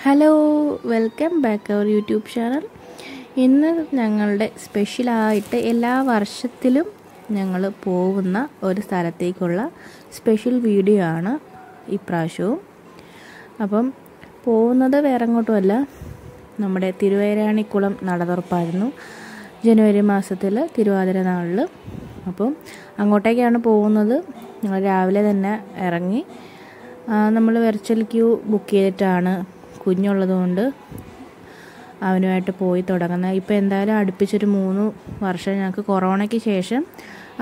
Hello, welcome back our YouTube channel. ഇന്ന് ഞങ്ങളുടെ സ്പെഷ്യലായിട്ട് എല്ലാ വർഷത്തിലും ഞങ്ങൾ പോകുന്ന ഒരു സ്ഥലത്തേക്കുള്ള സ്പെഷ്യൽ വീഡിയോ ആണ് ഇപ്രാവശ്യവും. അപ്പം പോകുന്നത് വേറെ എങ്ങോട്ടുമല്ല, നമ്മുടെ തിരുവൈരാണിക്കുളം നടതുറപ്പായിരുന്നു ജനുവരി മാസത്തിൽ തിരുവാതിര നാളിൽ. അപ്പം അങ്ങോട്ടേക്കാണ് പോകുന്നത്. ഞങ്ങൾ രാവിലെ തന്നെ ഇറങ്ങി. നമ്മൾ വെർച്വൽ ക്യൂ ബുക്ക് ചെയ്തിട്ടാണ്, കുഞ്ഞുള്ളതുകൊണ്ട് അവനുമായിട്ട് പോയി തുടങ്ങുന്നത്. ഇപ്പോൾ എന്തായാലും അടുപ്പിച്ചൊരു 3 വർഷം ഞങ്ങൾക്ക് കൊറോണയ്ക്ക് ശേഷം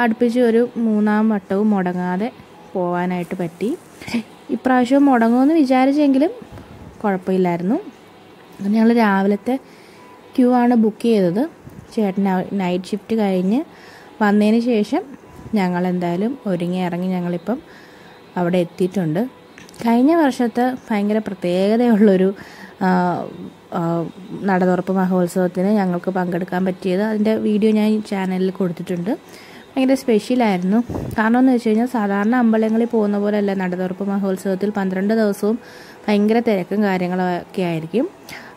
അടുപ്പിച്ച് ഒരു 3-ാം വട്ടവും മുടങ്ങാതെ പോകാനായിട്ട് പറ്റി. ഇപ്രാവശ്യം മുടങ്ങുമെന്ന് വിചാരിച്ചെങ്കിലും കുഴപ്പമില്ലായിരുന്നു. ഞങ്ങൾ രാവിലത്തെ ക്യൂ ആണ് ബുക്ക് ചെയ്തത്. ചേട്ടൻ നൈറ്റ് ഷിഫ്റ്റ് കഴിഞ്ഞ് വന്നതിന് ശേഷം ഞങ്ങൾ എന്തായാലും ഒരുങ്ങി ഇറങ്ങി ഞങ്ങളിപ്പം അവിടെ എത്തിയിട്ടുണ്ട്. കഴിഞ്ഞ വർഷത്തെ ഭയങ്കര പ്രത്യേകതയുള്ളൊരു നടതുറപ്പ് മഹോത്സവത്തിന് ഞങ്ങൾക്ക് പങ്കെടുക്കാൻ പറ്റിയത്, അതിൻ്റെ വീഡിയോ ഞാൻ ചാനലിൽ കൊടുത്തിട്ടുണ്ട്. ഭയങ്കര സ്പെഷ്യലായിരുന്നു. കാരണം എന്ന് വെച്ച് കഴിഞ്ഞാൽ സാധാരണ അമ്പലങ്ങളിൽ പോകുന്ന പോലെയല്ല, നടതുറപ്പ് മഹോത്സവത്തിൽ 12 ദിവസവും ഭയങ്കര തിരക്കും കാര്യങ്ങളൊക്കെ ആയിരിക്കും.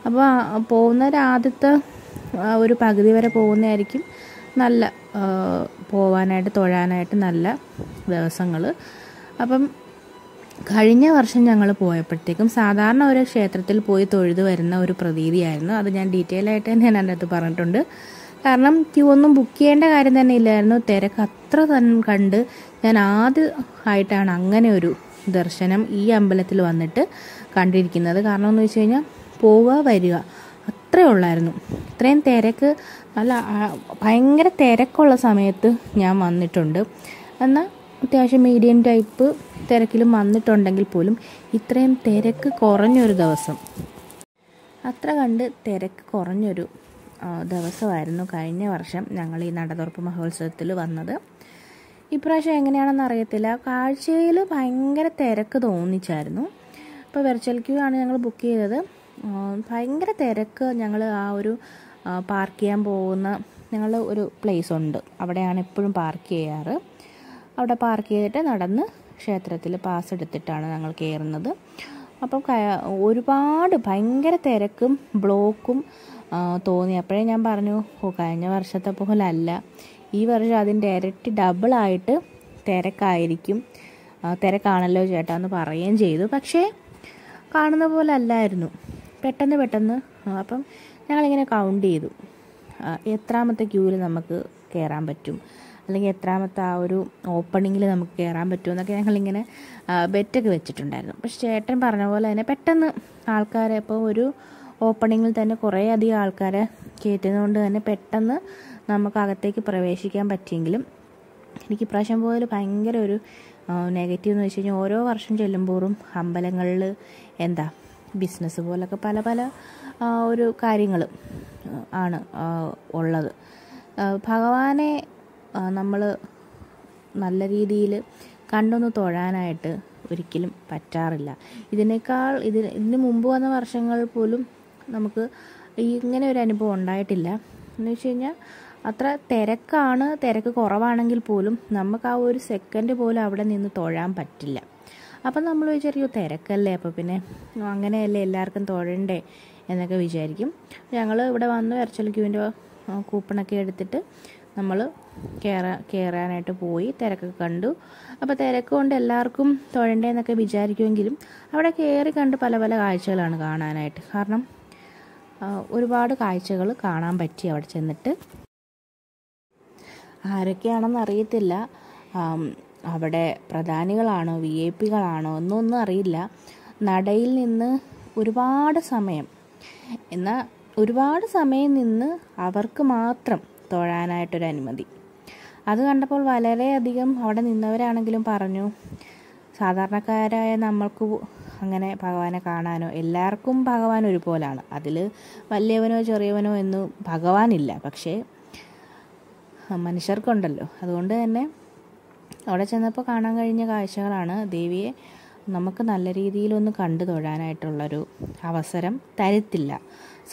അപ്പോൾ പോകുന്നവർ ആദ്യത്തെ ഒരു പകുതി വരെ പോകുന്നതായിരിക്കും നല്ല പോവാനായിട്ട് തൊഴാനായിട്ട് നല്ല ദിവസങ്ങൾ. അപ്പം കഴിഞ്ഞ വർഷം ഞങ്ങൾ പോയപ്പോഴത്തേക്കും സാധാരണ ഒരു ക്ഷേത്രത്തിൽ പോയി തൊഴുത് വരുന്ന ഒരു പ്രതീതിയായിരുന്നു. അത് ഞാൻ ഡീറ്റെയിൽ ആയിട്ട് തന്നെ ഞാൻ അതിനകത്ത് പറഞ്ഞിട്ടുണ്ട്. കാരണം ക്യൂ ഒന്നും ബുക്ക് ചെയ്യേണ്ട കാര്യം തന്നെ ഇല്ലായിരുന്നു. തിരക്ക് അത്ര തന്നെ കണ്ട് ഞാൻ ആദ്യമായിട്ടാണ് അങ്ങനെ ഒരു ദർശനം ഈ അമ്പലത്തിൽ വന്നിട്ട് കണ്ടിരിക്കുന്നത്. കാരണം എന്ന് വെച്ച് കഴിഞ്ഞാൽ പോവുക വരിക അത്രേ ഉള്ളായിരുന്നു. ഇത്രയും തിരക്ക്, നല്ല ഭയങ്കര തിരക്കുള്ള സമയത്ത് ഞാൻ വന്നിട്ടുണ്ട്. എന്നാൽ അത്യാവശ്യം മീഡിയം ടൈപ്പ് തിരക്കിലും വന്നിട്ടുണ്ടെങ്കിൽ പോലും ഇത്രയും തിരക്ക് കുറഞ്ഞൊരു ദിവസം, അത്ര കണ്ട് തിരക്ക് കുറഞ്ഞൊരു ദിവസമായിരുന്നു കഴിഞ്ഞ വർഷം ഞങ്ങൾ ഈ നടതുറപ്പ് മഹോത്സവത്തിൽ വന്നത്. ഇപ്രാവശ്യം എങ്ങനെയാണെന്ന് അറിയത്തില്ല, കാഴ്ചയിൽ ഭയങ്കര തിരക്ക് തോന്നിച്ചായിരുന്നു. ഇപ്പോൾ വെർച്വൽ ക്യൂ ആണ് ഞങ്ങൾ ബുക്ക് ചെയ്തത്. ഭയങ്കര തിരക്ക്. ഞങ്ങൾ ആ ഒരു പാർക്ക് ചെയ്യാൻ പോകുന്ന ഞങ്ങൾ ഒരു പ്ലേസ് ഉണ്ട്, അവിടെയാണ് എപ്പോഴും പാർക്ക് ചെയ്യാറ്. അവിടെ പാർക്ക് ചെയ്തിട്ട് നടന്ന് ക്ഷേത്രത്തിൽ പാസ് എടുത്തിട്ടാണ് ഞങ്ങൾ കയറുന്നത്. അപ്പം ഒരുപാട് ഭയങ്കര തിരക്കും ബ്ലോക്കും തോന്നി. അപ്പോഴേ ഞാൻ പറഞ്ഞു, കഴിഞ്ഞ വർഷത്തെ പോലെ അല്ല, ഈ വർഷം അതിൻ്റെ ഇരട്ടി ഡബിളായിട്ട് തിരക്കായിരിക്കും. തിരക്കാണല്ലോ ചേട്ടാ എന്ന് പറയുകയും ചെയ്തു. പക്ഷേ കാണുന്ന പോലെ അല്ലായിരുന്നു, പെട്ടെന്ന്. അപ്പം ഞങ്ങളിങ്ങനെ കൗണ്ട് ചെയ്തു, എത്രാമത്തെ ക്യൂവിൽ നമുക്ക് കയറാൻ പറ്റും, അല്ലെങ്കിൽ എത്രാമത്തെ ആ ഒരു ഓപ്പണിങ്ങിൽ നമുക്ക് കയറാൻ പറ്റും എന്നൊക്കെ ഞങ്ങളിങ്ങനെ ബെറ്റൊക്കെ വെച്ചിട്ടുണ്ടായിരുന്നു. പക്ഷെ ചേട്ടൻ പറഞ്ഞ പോലെ തന്നെ പെട്ടെന്ന് ആൾക്കാരെ, ഇപ്പോൾ ഒരു ഓപ്പണിങ്ങിൽ തന്നെ കുറേ അധികം ആൾക്കാരെ കയറ്റുന്നതുകൊണ്ട് തന്നെ പെട്ടെന്ന് നമുക്ക് അകത്തേക്ക് പ്രവേശിക്കാൻ പറ്റിയെങ്കിലും എനിക്ക് ഇപ്രാവശ്യം പോയാൽ ഭയങ്കര ഒരു നെഗറ്റീവ് എന്ന് വെച്ച് കഴിഞ്ഞാൽ, ഓരോ വർഷം ചെല്ലുമ്പോഴും അമ്പലങ്ങളിൽ എന്താ ബിസിനസ് പോലൊക്കെ പല ഒരു കാര്യങ്ങൾ ആണ് ഉള്ളത്. ഭഗവാനെ നമ്മൾ നല്ല രീതിയിൽ കണ്ടൊന്ന് തൊഴാനായിട്ട് ഒരിക്കലും പറ്റാറില്ല. ഇതിന് മുമ്പ് വന്ന വർഷങ്ങൾ പോലും നമുക്ക് ഇങ്ങനെ ഒരു അനുഭവം ഉണ്ടായിട്ടില്ല. എന്ന് വെച്ച് കഴിഞ്ഞാൽ അത്ര തിരക്കാണ്, തിരക്ക് കുറവാണെങ്കിൽ പോലും നമുക്ക് ആ ഒരു സെക്കൻഡ് പോലും അവിടെ നിന്ന് തൊഴാൻ പറ്റില്ല. അപ്പം നമ്മൾ വിചാരിക്കും തിരക്കല്ലേ, അപ്പോൾ പിന്നെ അങ്ങനെയല്ലേ എല്ലാവർക്കും തൊഴണ്ടേ എന്നൊക്കെ വിചാരിക്കും. ഞങ്ങൾ ഇവിടെ വന്ന് വെർച്വൽ ക്യൂവിൻ്റെ കൂപ്പണൊക്കെ എടുത്തിട്ട് നമ്മൾ കയറാനായിട്ട് പോയി. തിരക്കൊക്കെ കണ്ടു. അപ്പോൾ തിരക്ക് കൊണ്ട് എല്ലാവർക്കും തൊഴണ്ടേ എന്നൊക്കെ വിചാരിക്കുമെങ്കിലും അവിടെ കയറി കണ്ട് പല കാഴ്ചകളാണ് കാണാനായിട്ട്. കാരണം ഒരുപാട് കാഴ്ചകൾ കാണാൻ പറ്റി അവിടെ ചെന്നിട്ട്. ആരൊക്കെയാണെന്ന് അറിയത്തില്ല, അവിടെ പ്രധാനികളാണോ VIP കളാണോ ഒന്നും അറിയില്ല. നടയിൽ നിന്ന് ഒരുപാട് സമയം നിന്ന് അവർക്ക് മാത്രം തൊഴാനായിട്ടൊരു അനുമതി. അത് കണ്ടപ്പോൾ വളരെയധികം അവിടെ നിന്നവരാണെങ്കിലും പറഞ്ഞു, സാധാരണക്കാരായ നമ്മൾക്ക് അങ്ങനെ ഭഗവാനെ കാണാനോ, എല്ലാവർക്കും ഭഗവാൻ ഒരുപോലാണ്, അതിൽ വലിയവനോ ചെറിയവനോ എന്നും ഭഗവാനില്ല. പക്ഷേ മനുഷ്യർക്കുണ്ടല്ലോ. അതുകൊണ്ട് തന്നെ അവിടെ ചെന്നപ്പോൾ കാണാൻ കഴിഞ്ഞ കാഴ്ചകളാണ്. ദേവിയെ നമുക്ക് നല്ല രീതിയിലൊന്ന് കണ്ടു തൊഴാനായിട്ടുള്ളൊരു അവസരം തരത്തില്ല,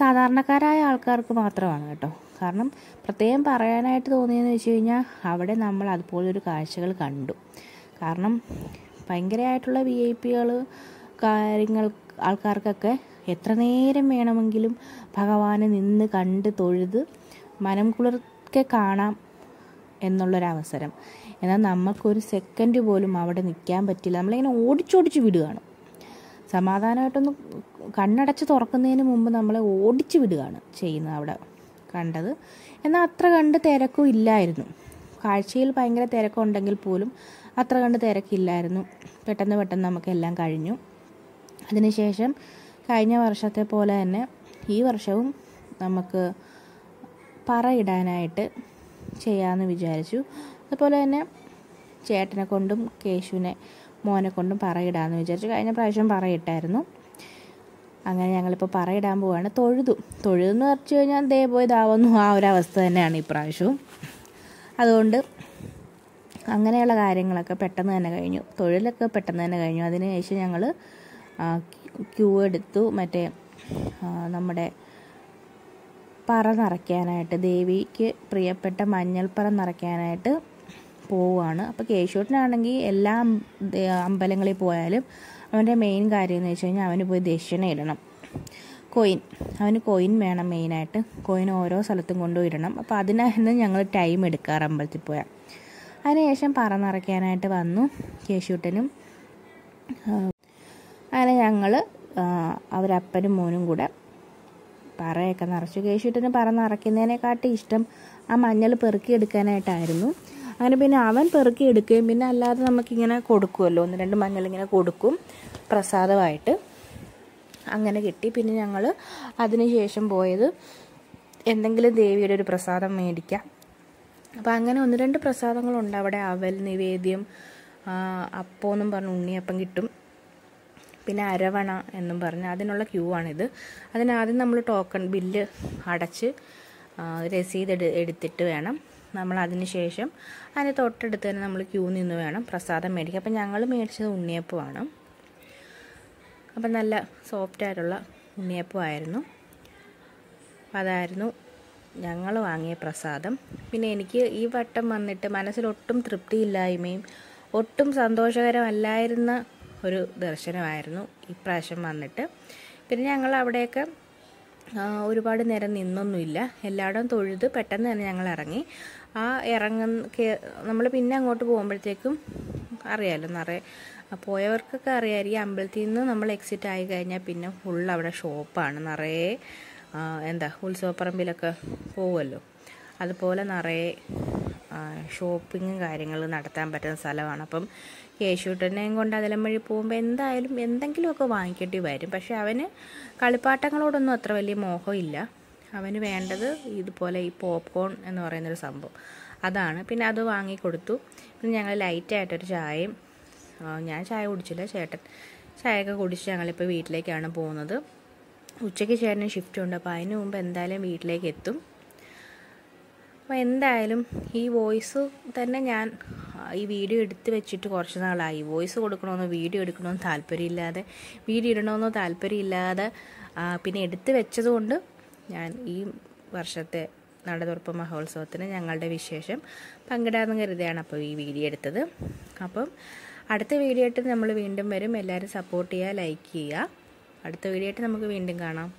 സാധാരണക്കാരായ ആൾക്കാർക്ക് മാത്രമാണ് കേട്ടോ. കാരണം പ്രത്യേകം പറയാനായിട്ട് തോന്നിയെന്ന് വെച്ച് കഴിഞ്ഞാൽ അവിടെ നമ്മൾ അതുപോലൊരു കാഴ്ചകൾ കണ്ടു. കാരണം ഭയങ്കരമായിട്ടുള്ള VIP കാര്യങ്ങൾ ആൾക്കാർക്കൊക്കെ എത്ര നേരം വേണമെങ്കിലും ഭഗവാനെ നിന്ന് കണ്ട് തൊഴുത് മനം കുളിർക്കെ കാണാം എന്നുള്ളൊരവസരം. എന്നാൽ നമുക്കൊരു സെക്കൻഡ് പോലും അവിടെ നിൽക്കാൻ പറ്റില്ല. നമ്മളിങ്ങനെ ഓടിച്ചോടിച്ച് വിടുകയാണ്. സമാധാനമായിട്ടൊന്ന് കണ്ണടച്ച് തുറക്കുന്നതിന് മുമ്പ് നമ്മളെ ഓടിച്ച് വിടുകയാണ് ചെയ്യുന്നത് അവിടെ കണ്ടത്. എന്നാൽ അത്ര കണ്ട് തിരക്കും ഇല്ലായിരുന്നു. കാഴ്ചയിൽ ഭയങ്കര തിരക്കുണ്ടെങ്കിൽ പോലും അത്ര കണ്ട് തിരക്കില്ലായിരുന്നു. പെട്ടെന്ന് നമുക്കെല്ലാം കഴിഞ്ഞു. അതിനുശേഷം കഴിഞ്ഞ വർഷത്തെ പോലെ തന്നെ ഈ വർഷവും നമുക്ക് പറയിടാനായിട്ട് ചെയ്യാമെന്ന് വിചാരിച്ചു. അതുപോലെ തന്നെ ചേട്ടനെ കൊണ്ടും കേശുവിനെ മോനെ കൊണ്ടും പറയിടാമെന്ന് വിചാരിച്ചു. കഴിഞ്ഞ പ്രാവശ്യം പറയിട്ടായിരുന്നു. അങ്ങനെ ഞങ്ങളിപ്പോൾ പറയിടാൻ പോവുകയാണ്. തൊഴുതെന്ന് പറഞ്ഞു കഴിഞ്ഞാൽ ദേ പോയി ഇതാവുന്നു ആ ഒരവസ്ഥ തന്നെയാണ് ഇപ്രാവശ്യവും. അതുകൊണ്ട് അങ്ങനെയുള്ള കാര്യങ്ങളൊക്കെ പെട്ടെന്ന് തന്നെ കഴിഞ്ഞു. തൊഴിലൊക്കെ പെട്ടെന്ന് തന്നെ കഴിഞ്ഞു. അതിനുശേഷം ഞങ്ങൾ ക്യൂ എടുത്തു. മറ്റേ നമ്മുടെ പറ നിറയ്ക്കാനായിട്ട്, ദേവിക്ക് പ്രിയപ്പെട്ട മഞ്ഞൾപ്പറ നിറയ്ക്കാനായിട്ട് പോവുകയാണ്. അപ്പോൾ കേശൂട്ടനാണെങ്കിൽ എല്ലാ അമ്പലങ്ങളിൽ പോയാലും അവൻ്റെ മെയിൻ കാര്യം എന്ന് വെച്ച് കഴിഞ്ഞാൽ അവന് പോയി ദക്ഷിണ ഇടണം. അവന് കോയിൻ വേണം മെയിനായിട്ട്. കോയിൻ ഓരോ സ്ഥലത്തും കൊണ്ടുപോയിടണം. അപ്പോൾ അതിനായിരുന്നു ഞങ്ങൾ ടൈം എടുക്കാറ് അമ്പലത്തിൽ പോയാൽ. അതിനുശേഷം പറ നിറയ്ക്കാനായിട്ട് വന്നു കേശൂട്ടനും. അങ്ങനെ ഞങ്ങൾ അവരപ്പനും മോനും കൂടെ പറയൊക്കെ നിറച്ചു. കേശൂട്ടന് പറ നിറയ്ക്കുന്നതിനെക്കാട്ടി ഇഷ്ടം ആ മഞ്ഞൾ പെറുക്കിയെടുക്കാനായിട്ടായിരുന്നു. അങ്ങനെ പിന്നെ അവൻ പെറുക്കിയെടുക്കുകയും പിന്നെ അല്ലാതെ നമുക്കിങ്ങനെ കൊടുക്കുമല്ലോ, 1-2 മഞ്ഞൾ ഇങ്ങനെ കൊടുക്കും പ്രസാദമായിട്ട്. അങ്ങനെ കിട്ടി. പിന്നെ ഞങ്ങൾ അതിനുശേഷം പോയത് എന്തെങ്കിലും ദേവിയുടെ ഒരു പ്രസാദം മേടിക്കാം. അപ്പോൾ അങ്ങനെ 1-2 പ്രസാദങ്ങളുണ്ട് അവിടെ. അവൽ നിവേദ്യം, അപ്പമെന്നും പറഞ്ഞ് ഉണ്ണിയപ്പം കിട്ടും. പിന്നെ അരവണ എന്നും പറഞ്ഞ് അതിനുള്ള ക്യൂ ആണിത്. അതിനാദ്യം നമ്മൾ ടോക്കൺ ബില്ല് അടച്ച് രസീത് എടുത്തിട്ട് വേണം നമ്മൾ അതിന് ശേഷം അതിന് തൊട്ടടുത്ത് തന്നെ നമ്മൾ ക്യൂ നിന്ന് വേണം പ്രസാദം മേടിക്കുക. അപ്പം ഞങ്ങൾ മേടിച്ചത് ഉണ്ണിയപ്പമാണ്. അപ്പം നല്ല സോഫ്റ്റായിട്ടുള്ള ഉണ്ണിയപ്പമായിരുന്നു. അതായിരുന്നു ഞങ്ങൾ വാങ്ങിയ പ്രസാദം. പിന്നെ എനിക്ക് ഈ വട്ടം വന്നിട്ട് മനസ്സിലൊട്ടും തൃപ്തിയില്ലായ്മയും ഒട്ടും സന്തോഷകരമല്ലായിരുന്ന ഒരു ദർശനമായിരുന്നു ഇപ്രാവശ്യം വന്നിട്ട്. പിന്നെ ഞങ്ങൾ അവിടെയൊക്കെ ഒരുപാട് നേരം നിന്നൊന്നുമില്ല. എല്ലായിടവും തൊഴുത് പെട്ടെന്ന് തന്നെ ഞങ്ങൾ ഇറങ്ങി. നമ്മൾ പിന്നെ അങ്ങോട്ട് പോകുമ്പോഴത്തേക്കും അറിയാമല്ലോ, നിറയെ പോയവർക്കൊക്കെ അറിയാം. ഈ അമ്പലത്തിൽ നിന്ന് നമ്മൾ എക്സിറ്റ് ആയി കഴിഞ്ഞാൽ പിന്നെ ഫുൾ അവിടെ ഷോപ്പാണ്. നിറയെ ഉത്സവപ്പറമ്പിലൊക്കെ പോവുമല്ലോ, അതുപോലെ നിറയെ ഷോപ്പിങ്ങും കാര്യങ്ങൾ നടത്താൻ പറ്റുന്ന സ്ഥലമാണ്. അപ്പം കേശൂട്ടനെയും കൊണ്ട് അതിലും വഴി പോകുമ്പോൾ എന്തായാലും എന്തെങ്കിലുമൊക്കെ വാങ്ങിക്കേണ്ടി വരും. പക്ഷെ അവന് കളിപ്പാട്ടങ്ങളോടൊന്നും അത്ര വലിയ മോഹമില്ല. അവന് വേണ്ടത് ഇതുപോലെ ഈ പോപ്കോൺ എന്ന് പറയുന്നൊരു സംഭവം, അതാണ്. പിന്നെ അത് വാങ്ങിക്കൊടുത്തു. പിന്നെ ഞങ്ങൾ ലൈറ്റായിട്ടൊരു ചായയും, ഞാൻ ചായ കുടിച്ചില്ല, ചേട്ടൻ ചായയൊക്കെ കുടിച്ച് ഞങ്ങളിപ്പോൾ വീട്ടിലേക്കാണ് പോകുന്നത്. ഉച്ചയ്ക്ക് ചേട്ടന് ഷിഫ്റ്റ് ഉണ്ട്. അപ്പോൾ അതിന് മുമ്പ് എന്തായാലും വീട്ടിലേക്ക് എത്തും. അപ്പോൾ എന്തായാലും ഈ വോയിസ് തന്നെ ഞാൻ ഈ വീഡിയോ എടുത്ത് വെച്ചിട്ട് കുറച്ച് നാളായി. വോയിസ് കൊടുക്കണമെന്നോ വീഡിയോ എടുക്കണമെന്നോ താല്പര്യമില്ലാതെ, വീഡിയോ ഇടണമെന്നോ താല്പര്യമില്ലാതെ പിന്നെ എടുത്ത് വെച്ചതുകൊണ്ട് ഞാൻ ഈ വർഷത്തെ നടതുറപ്പ് മഹോത്സവത്തിന് ഞങ്ങളുടെ വിശേഷം പങ്കിടാമെന്ന് കരുതിയാണ് അപ്പോൾ ഈ വീഡിയോ എടുത്തത്. അപ്പം അടുത്ത വീഡിയോ ആയിട്ട് നമ്മൾ വീണ്ടും വരും. എല്ലാവരും സപ്പോർട്ട് ചെയ്യുക, ലൈക്ക് ചെയ്യുക. അടുത്ത വീഡിയോ ആയിട്ട് നമുക്ക് വീണ്ടും കാണാം.